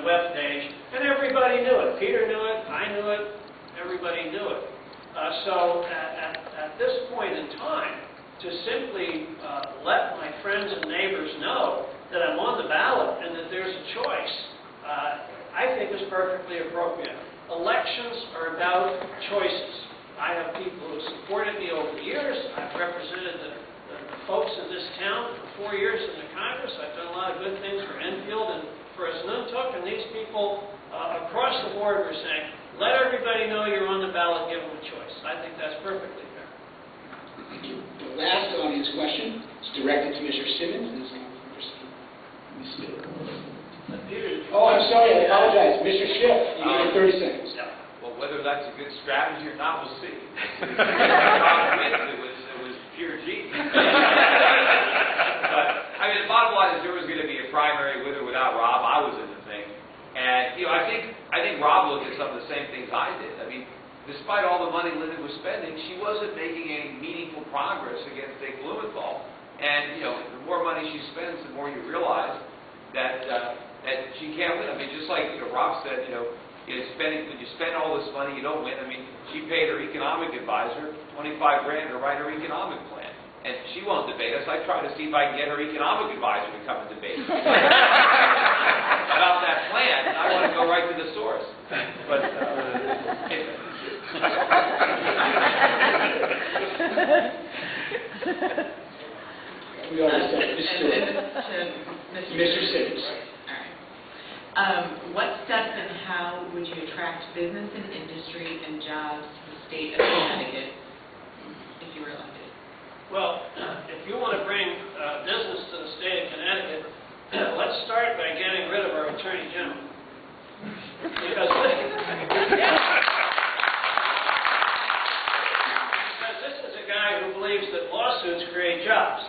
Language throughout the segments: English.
webpage, and everybody knew it. Peter knew it, I knew it, everybody knew it. So at this point in time, to simply let my friends and neighbors know that I'm on the ballot and that there's a choice, I think is perfectly appropriate. Elections are about choices. I have people who have supported me over the years. I've represented the folks in this town for 4 years in the Congress. I've done a lot of good things for Enfield and for Asnuntuk, and these people across the board were saying, let everybody know you're on the ballot, give them a choice. I think that's perfectly fair. Thank you. The last audience question is directed to Mr. Simmons. Oh, I'm sorry, I apologize. Mr. Schiff, you have 30 seconds. Well, whether that's a good strategy or not, we'll see. It was pure genius. But, I mean, the bottom line is there was going to be a primary with or without Rob. I was in the thing. And, you know, I think Rob looked at some of the same things I did. I mean, despite all the money Lyndon was spending, she wasn't making any meaningful progress against Dick Blumenthal. And, you know, the more money she spends, the more you realize that she can't win. I mean, just like, you know, Rob said, when you spend all this money, you don't win. I mean, she paid her economic advisor $25 grand to write her economic plan. And she won't debate us. I try to see if I can get her economic advisor to come and debate about that plan. I want to go right to the source. But, we already said Mr. Simmons. What steps and how would you attract business and industry and jobs to the state of Connecticut if you were elected? Well, if you want to bring business to the state of Connecticut, let's start by getting rid of our Attorney General. Because this is a guy who believes that lawsuits create jobs.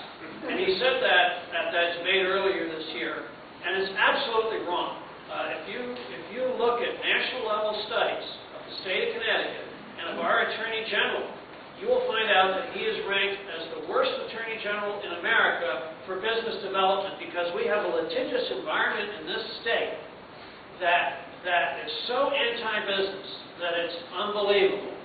And he said that at that debate earlier this year, and it's absolutely wrong. If you look at national level studies of the state of Connecticut and of our Attorney General, you will find out that he is ranked as the worst Attorney General in America for business development because we have a litigious environment in this state that is so anti-business that it's unbelievable.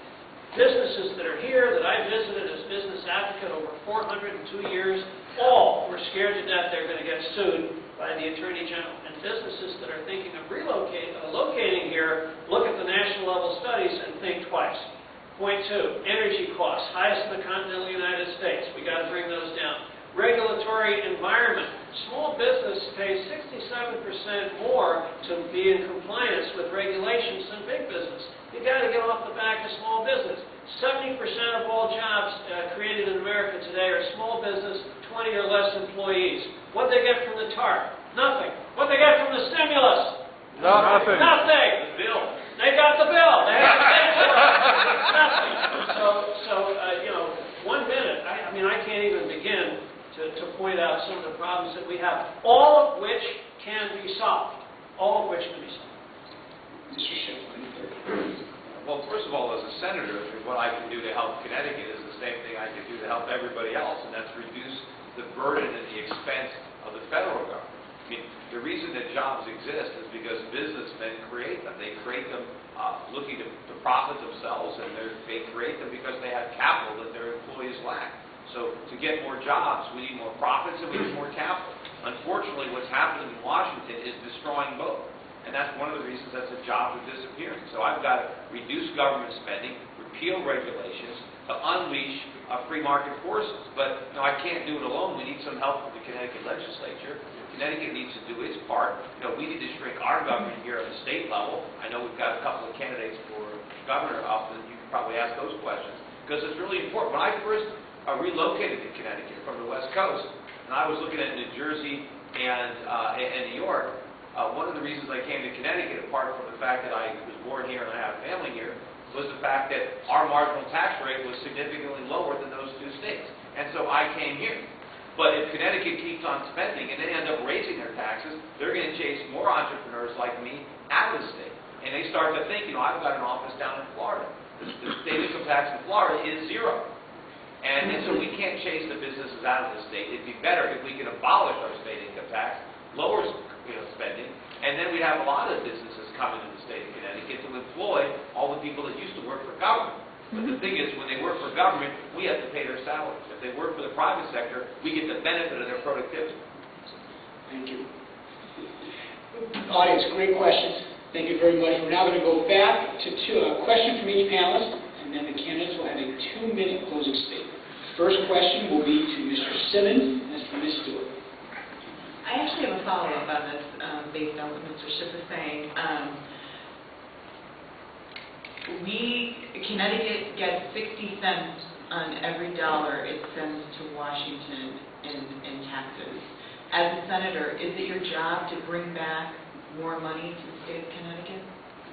Businesses that are here that I visited as business advocate over 402 years, all were scared to death they're going to get sued by the Attorney General. And businesses that are thinking of locating here look at the national level studies and think twice. Point two, energy costs, highest in the continental United States. We got to bring those down. Regulatory environment. Small business pays 67% more to be in compliance with regulations than big business. You got to get off the back of small business. 70% of all jobs created in America today are small business, 20 or less employees. What they get from the TARP? Nothing. What they get from the stimulus? Nothing. Nothing. the bill. They got the bill. They have to pay for it. Nothing. So 1 minute. I mean, I can't even begin to point out some of the problems that we have, all of which can be solved. All of which can be solved. Mr. Schiff, Well, first of all, as a senator, what I can do to help Connecticut is the same thing I can do to help everybody else, and that's reduce the burden and the expense of the federal government. I mean, the reason that jobs exist is because businessmen create them. They create them looking to profit themselves, and they create them because they have capital that their employees lack. So to get more jobs, we need more profits and we need more capital. Unfortunately, what's happening in Washington is destroying both. And that's one of the reasons that the jobs are disappearing. So I've got to reduce government spending, repeal regulations, to unleash free market forces. But I can't do it alone. We need some help from the Connecticut legislature. Connecticut needs to do its part. We need to shrink our government here at the state level. I know we've got a couple of candidates for governor up, and you can probably ask those questions because it's really important. When I first relocated to Connecticut from the West Coast, and I was looking at New Jersey and New York. One of the reasons I came to Connecticut, apart from the fact that I was born here and I have family here, was the fact that our marginal tax rate was significantly lower than those two states. And so I came here. But if Connecticut keeps on spending and they end up raising their taxes, they're going to chase more entrepreneurs like me out of the state. And they start to think, I've got an office down in Florida. The state income tax in Florida is 0. And so we can't chase the businesses out of the state. It'd be better if we could abolish our state income tax, lower spending, And then we have a lot of businesses coming to the state of Connecticut to employ all the people that used to work for government. But the thing is, when they work for government, we have to pay their salaries. If they work for the private sector, we get the benefit of their productivity. Thank you. Audience, great questions. Thank you very much. We're now going to go back to a question from each panelist, and then the candidates will have a 2-minute closing statement. First question will be to Mr. Simmons, and that's from Ms. Stewart. I actually have a follow-up on this based on what Mr. Schiff is saying. Connecticut gets 60 cents on every dollar it sends to Washington in taxes. As a senator, is it your job to bring back more money to the state of Connecticut?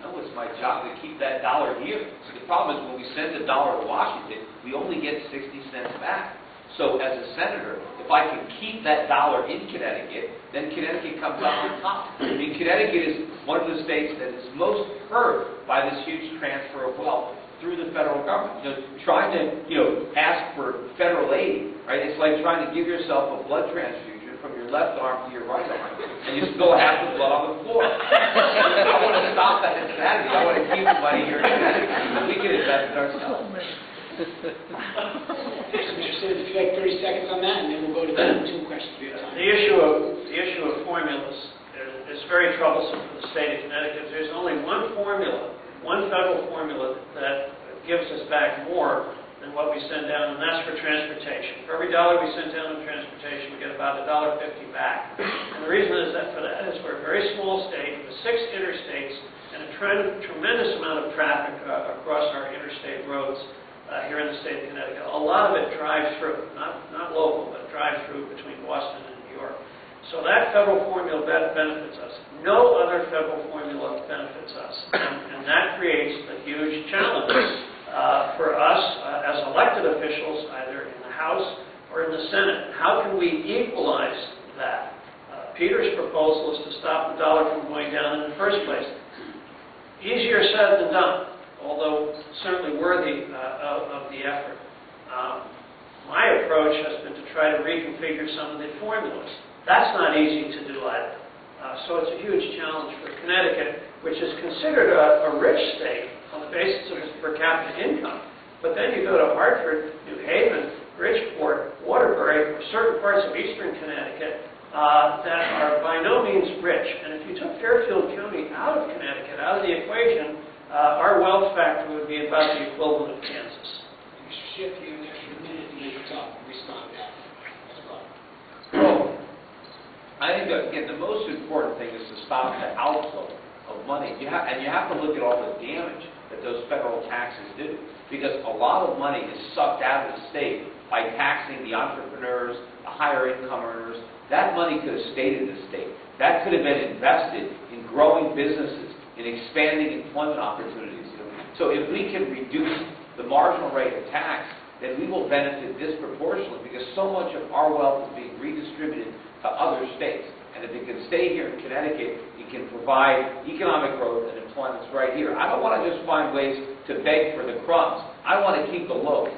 No, it's my job to keep that dollar here. So the problem is when we send a dollar to Washington, we only get 60 cents back. So as a senator, if I can keep that dollar in Connecticut, then Connecticut comes out on top. I mean, Connecticut is one of the states that is most hurt by this huge transfer of wealth through the federal government. Trying to, ask for federal aid, right? It's like trying to give yourself a blood transfusion from your left arm to your right arm, and you spill half the blood on the floor. I want to stop that insanity. I want to keep the money here in Connecticut so that we can invest in ourselves. Mr. Simmons, if you like 30 seconds on that, and then we'll go to the 2 questions. The issue of formulas is very troublesome for the state of Connecticut. There's only one formula, one federal formula that gives us back more than what we send down, and that's for transportation. For every dollar we send down in transportation, we get about $1.50 back. And the reason is that we're a very small state with 6 interstates and a tremendous amount of traffic across our interstate roads. Here in the state of Connecticut. A lot of it drives through, not local, but drive through between Boston and New York. So that federal formula benefits us. No other federal formula benefits us. And that creates a huge challenge for us as elected officials, either in the House or in the Senate. How can we equalize that? Peter's proposal is to stop the dollar from going down in the first place. Easier said than done, although certainly worthy of the effort. My approach has been to try to reconfigure some of the formulas. That's not easy to do either. So it's a huge challenge for Connecticut, which is considered a rich state on the basis of its per capita income. But then you go to Hartford, New Haven, Bridgeport, Waterbury, or certain parts of eastern Connecticut that are by no means rich. And if you took Fairfield County out of Connecticut, out of the equation, our wealth factor would be about the equivalent of Kansas. Mr. Schiff, you have an extra minute at the end of the talk. Respond to that as well. Well, I think, again, the most important thing is to stop the outflow of money. You have to look at all the damage that those federal taxes do, because a lot of money is sucked out of the state by taxing the entrepreneurs, the higher income earners. That money could have stayed in the state. That could have been invested in growing businesses, in expanding employment opportunities. So if we can reduce the marginal rate of tax, then we will benefit disproportionately, because so much of our wealth is being redistributed to other states. And if it can stay here in Connecticut, it can provide economic growth and employment right here. I don't want to just find ways to beg for the crumbs. I want to keep the loaf.